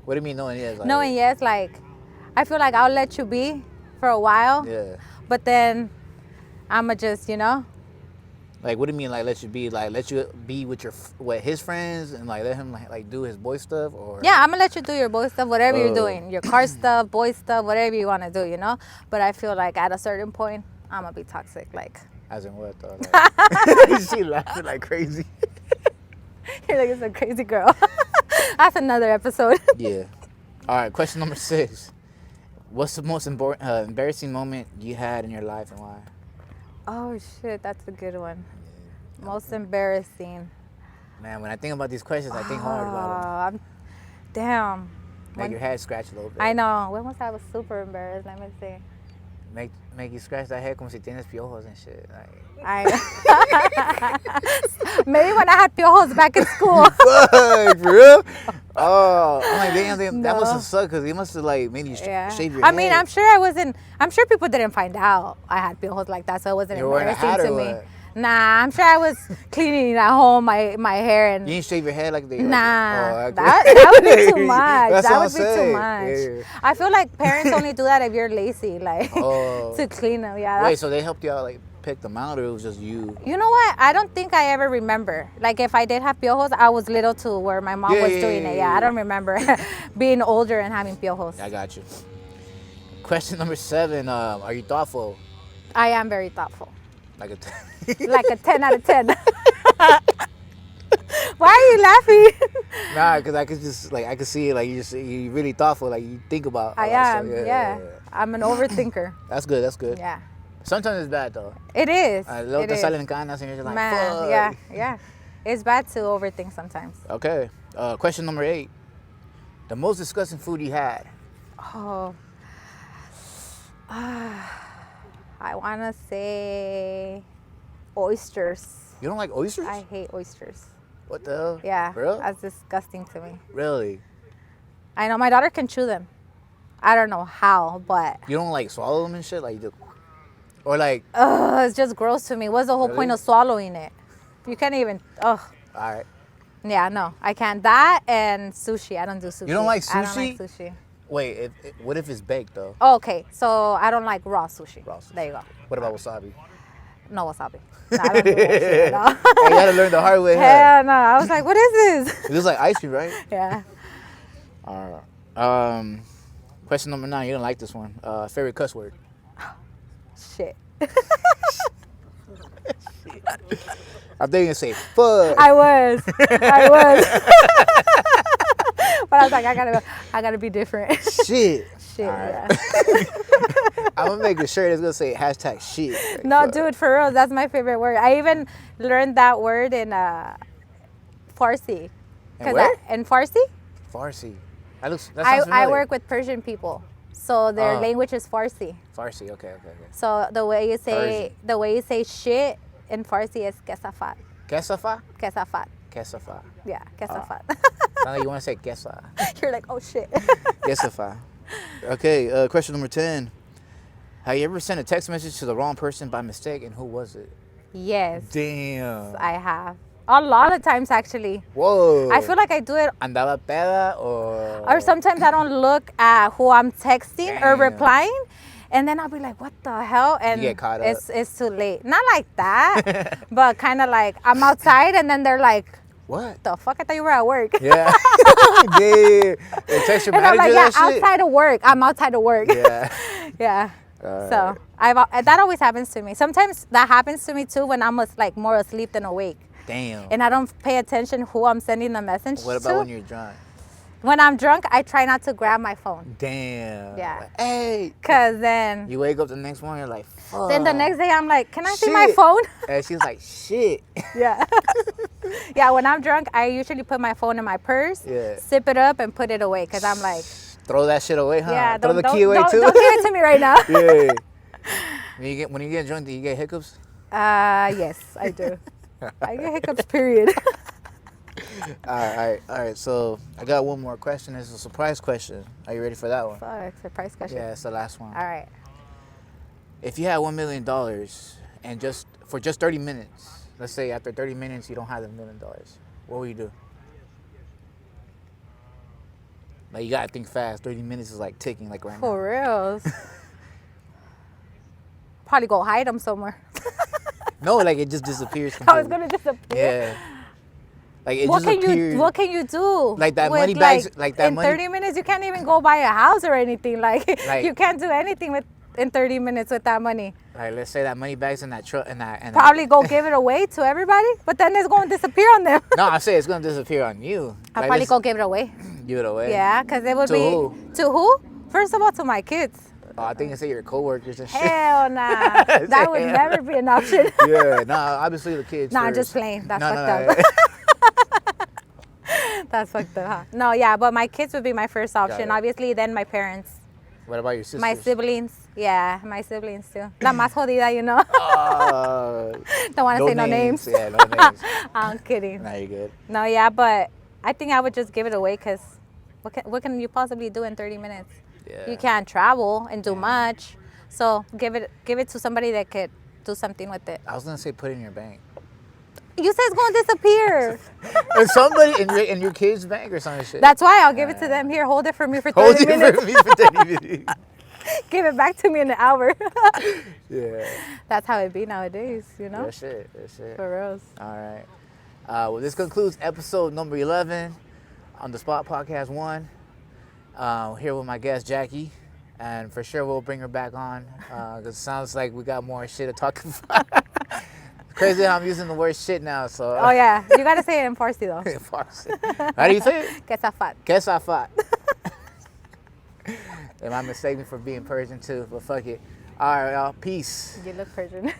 What do you mean, no? Yes. Like, No and yes, like, I feel like I'll let you be for a while, Yeah. but then I'ma just, you know, Like, what do you mean? Like, let you be with his friends and like let him like do his boy stuff or? yeah, I'm gonna let you do your boy stuff, whatever you're Oh. doing, your car stuff, boy stuff, whatever you wanna do, you know. But I feel like at a certain point, I'm gonna be toxic. Like, As in what though? Like, she laughing like crazy. you're like, it's a crazy girl. That's another episode. Yeah. All right. Question number 6. What's the most embarrassing moment you had in your life and why? Oh shit, that's a good one. Most embarrassing. Man, when I think about these questions, I think hard about them. Damn. Make When- your head scratch a little bit. I know. When was I was super embarrassed? Let me see. Make you scratch that head como si tienes piojos and shit. Like, Maybe when I had piojos back in school. fuck, for real? Oh, I'm like, damn, that No. must have sucked because he must have like made you Yeah. shave your I head. mean, I'm sure I wasn't. I'm sure people didn't find out I had piojos like that, so it wasn't You were wearing a embarrassing hat to or me. what? Nah, I'm sure I was cleaning at home my hair and. You didn't shave your head like they. Nah, Oh, okay. that would be too much. That's That what would I'm be too saying. much. Yeah. I feel like parents only do that if you're lazy, like Oh. to clean them. Yeah. Wait, That's, so they helped you out like pick them out, or it was just you? you know what? I don't think I ever remember. Like if I did have piojos, I was little to where my mom Yeah, was yeah, doing yeah, it. yeah, Yeah, I don't remember being older and having piojos. I got you. Question number 7. Are you thoughtful? I am very thoughtful. Like a. Like a 10 out of 10. Why are you laughing? Nah, because I could just like I could see it like you really thoughtful, like you think about. I all that am, stuff. yeah. I'm an overthinker. That's good. That's good. Yeah. Sometimes it's bad though. It is. Luego It te is. salen canas and you're just like, Man, fuck. yeah. It's bad to overthink sometimes. Okay. Question number 8. The most disgusting food you had. Oh. I want to say oysters. You don't like oysters? I hate oysters. What the hell? Yeah. Bro? That's disgusting to me. Really? I know my daughter can chew them. I don't know how, but You don't like swallow them and shit? Like you do? Or like, it's just gross to me. What's the whole Really? point of swallowing it? You can't even. Ugh. alright. Yeah, no, I can't. That and sushi. I don't do sushi. You don't like I don't sushi? like sushi. Wait, what if it's baked though? Oh, okay, so I don't like raw sushi. Raw sushi. There you go. What about wasabi? No wasabi. No, I don't do that shit, no. You gotta learn the hard way. Huh? Hell no. I was like, what is this? It looks like ice cream, right? Yeah. Alright. Question number 9. You don't like this one. Favorite cuss word? Shit. I think you gonna say fuck. I was. But I was like, I gotta be different. Shit. Shit. Alright. Yeah. I'm gonna make a shirt that's gonna say hashtag shit. Like, No, fuck. dude, for real, that's my favorite word. I even learned that word in Farsi. In where? In Farsi, Farsi. That sounds I familiar. work with Persian people, so their language is Farsi. Farsi. Okay. So the way you say shit in Farsi is kesafat. Kesafa? Kesafat. Kesafa. Yeah, kesafat. Sound like you wanna say kesa. You're like, oh shit. Kesafa. Okay. Question number 10. Have you ever sent a text message to the wrong person by mistake, and who was it? Yes, Damn. I have. A lot of times, actually. Whoa. I feel like I do it, Andaba peda or. or sometimes I don't look at who I'm texting or Damn. replying, and then I'll be like, what the hell? And get caught up. it's too late. Not like that, but kind of like I'm outside, and then they're like, What? the fuck? I thought you were at work. Yeah. Yeah. They text your And I'm manager like, yeah, that shit? outside of work. I'm outside of work. Yeah. Yeah. So that always happens to me. Sometimes that happens to me too when I'm like more asleep than awake. Damn. And I don't pay attention who I'm sending the message What about to. when you're drunk? When I'm drunk, I try not to grab my phone. Damn. Yeah. Like, hey. Cause then You wake up the next morning, you're like, fuck. the next day I'm like, can I see my Shit. phone? And she's like, shit. Yeah. Yeah, when I'm drunk, I usually put my phone in my purse, Yeah. zip it up, and put it away. Cause I'm like, Throw that shit away, huh? yeah, Throw don't, the key away don't, too. don't give it to me right now. Yeah. When you get drunk, do you get hiccups? Yes, I do. I get hiccups, period. All right. So I got one more question. It's a surprise question. Are you ready for that one? Fuck, surprise question. Yeah, it's the last one. All right. If you had $1 million and for just 30 minutes, let's say after 30 minutes you don't have the $1 million, what will you do? Like, you gotta think fast. 30 minutes is like ticking, like right now. For reals. Probably go hide them somewhere. No, like it just disappears I was completely. gonna disappear. Yeah. Like it What just can appears. you What can you do? Like that with, money bags- like that in money- 30 minutes, you can't even go buy a house or anything. Like you can't do anything in 30 minutes with that money. Like, let's say that money bag's in that truck and that. Probably go give it away to everybody, but then it's going to disappear on them. No, I say it's gonna disappear on you. I'll Like, probably let's go give it away. give it away. Yeah, because it would To be who? to who? First of all, to my kids. Oh, I think it's your coworkers and shit. Hell nah, that would never be an option. Yeah, nah, obviously the kids. Nah, first. just playing. That's No, fucked up. That's fucked up. Huh? No, yeah, but my kids would be my first option. it. Obviously, then my parents, What about your sisters? my siblings. Yeah, my siblings too. La más jodida, you know. Don't want to say no names. Yeah, no names. I'm kidding. Nah, you're good. No, yeah, but I think I would just give it away because what can you possibly do in 30 minutes? Yeah. You can't travel and do much. So give it to somebody that could do something with it. I was gonna say put it in your bank. You said it's going to disappear. And somebody in your kid's bank or some shit. That's why I'll give it to them. Here, hold it for me for 30 Hold it minutes. for me for 30 minutes. Give it back to me in an hour. Yeah. That's how it be nowadays, you know? That's shit. That's shit. For reals. All right. Well, this concludes episode number 11 on the Spot Podcast 1. Here with my guest Jackie, and for sure we'll bring her back on because it sounds like we got more shit to talk about. Crazy how I'm using the word shit now. So. Oh yeah, you gotta say it in Farsi though. Farsi. How do you say it? Kesafat. Kesafat. They might mistake me for being Persian too, but fuck it. All right, y'all. Peace. You look Persian.